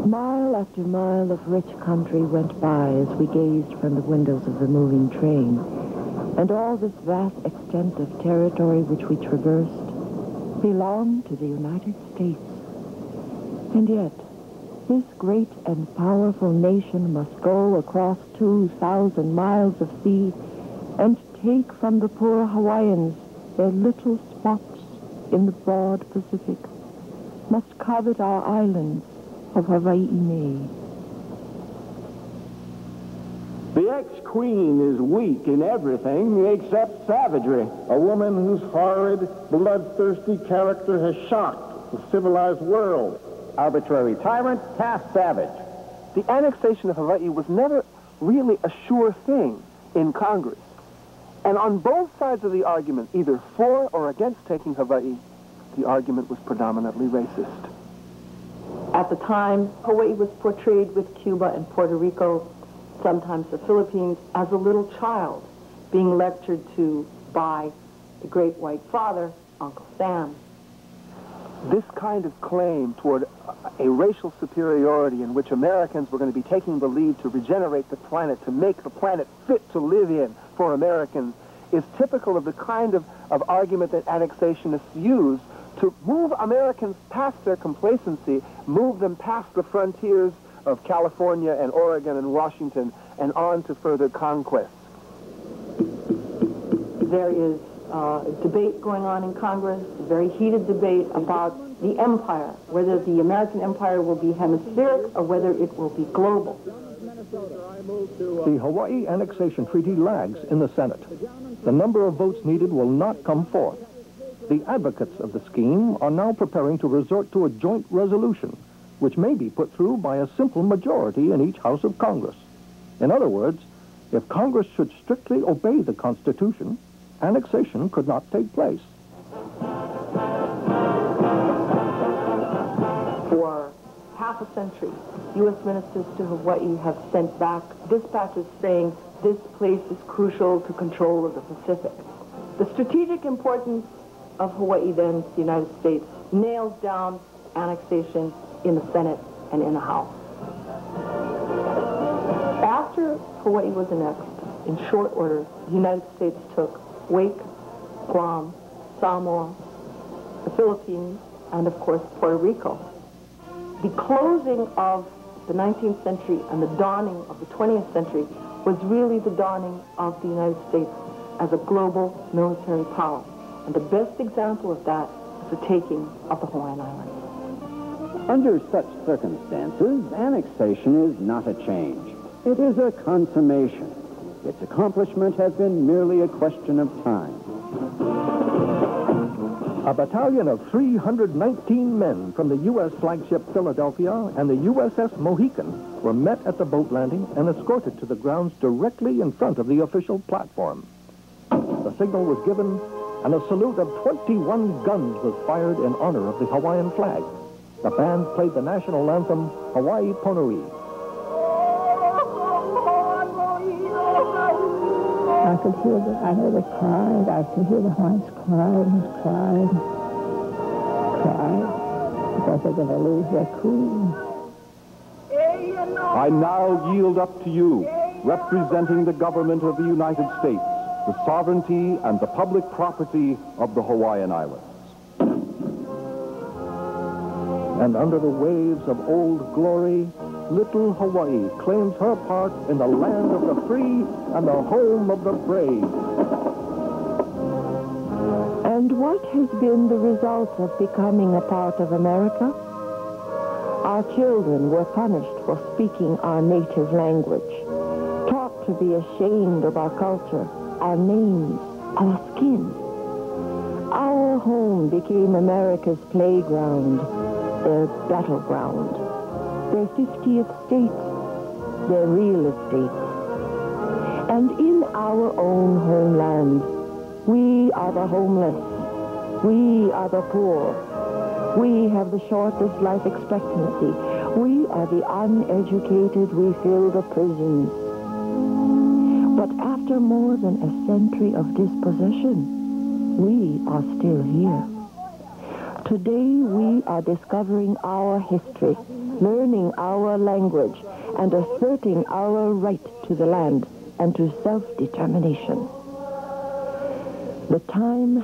Mile after mile of rich country went by as we gazed from the windows of the moving train, and all this vast extent of territory which we traversed belonged to the United States. And yet, this great and powerful nation must go across 2,000 miles of sea and take from the poor Hawaiians their little spots in the broad Pacific, must covet our islands of Hawaii. The ex-queen is weak in everything except savagery. A woman whose horrid, bloodthirsty character has shocked the civilized world. Arbitrary tyrant, half savage. The annexation of Hawaii was never really a sure thing in Congress. And on both sides of the argument, either for or against taking Hawaii, the argument was predominantly racist. At the time, Hawaii was portrayed with Cuba and Puerto Rico, sometimes the Philippines, as a little child being lectured to by the great white father, Uncle Sam. This kind of claim toward a racial superiority in which Americans were going to be taking the lead to regenerate the planet, to make the planet fit to live in for Americans, is typical of the kind of argument that annexationists use to move Americans past their complacency, move them past the frontiers of California and Oregon and Washington and on to further conquests. There is a debate going on in Congress, a very heated debate about the empire, whether the American empire will be hemispheric or whether it will be global. The Hawaii Annexation Treaty lags in the Senate. The number of votes needed will not come forth. The advocates of the scheme are now preparing to resort to a joint resolution, which may be put through by a simple majority in each House of Congress. In other words, if Congress should strictly obey the Constitution, annexation could not take place. For half a century, U.S. ministers to Hawaii have sent back dispatches saying this place is crucial to control of the Pacific. The strategic importance of Hawaii then to the United States nails down annexation in the Senate and in the House. After Hawaii was annexed, in short order, the United States took Wake, Guam, Samoa, the Philippines, and of course Puerto Rico. The closing of the 19th century and the dawning of the 20th century was really the dawning of the United States as a global military power. And the best example of that is the taking of the Hawaiian Islands. Under such circumstances, annexation is not a change. It is a consummation. Its accomplishment has been merely a question of time. A battalion of 319 men from the U.S. flagship Philadelphia and the USS Mohican were met at the boat landing and escorted to the grounds directly in front of the official platform. The signal was given, and a salute of 21 guns was fired in honor of the Hawaiian flag. The band played the national anthem, Hawaii Pono'i. I could hear I heard it cried. I could hear the Hawaiians cried. Because they're going to lose their queen. I now yield up to you, representing the government of the United States, the sovereignty and the public property of the Hawaiian Islands. And under the waves of old glory, little Hawaii claims her part in the land of the free and the home of the brave. And what has been the result of becoming a part of America? Our children were punished for speaking our native language, taught to be ashamed of our culture, our names, our skin. Our home became America's playground, their battleground. their 50th states, their real estates. And in our own homeland, we are the homeless. We are the poor. We have the shortest life expectancy. We are the uneducated. We fill the prisons. But after more than a century of dispossession, we are still here. Today we are discovering our history, learning our language, and asserting our right to the land and to self-determination. The time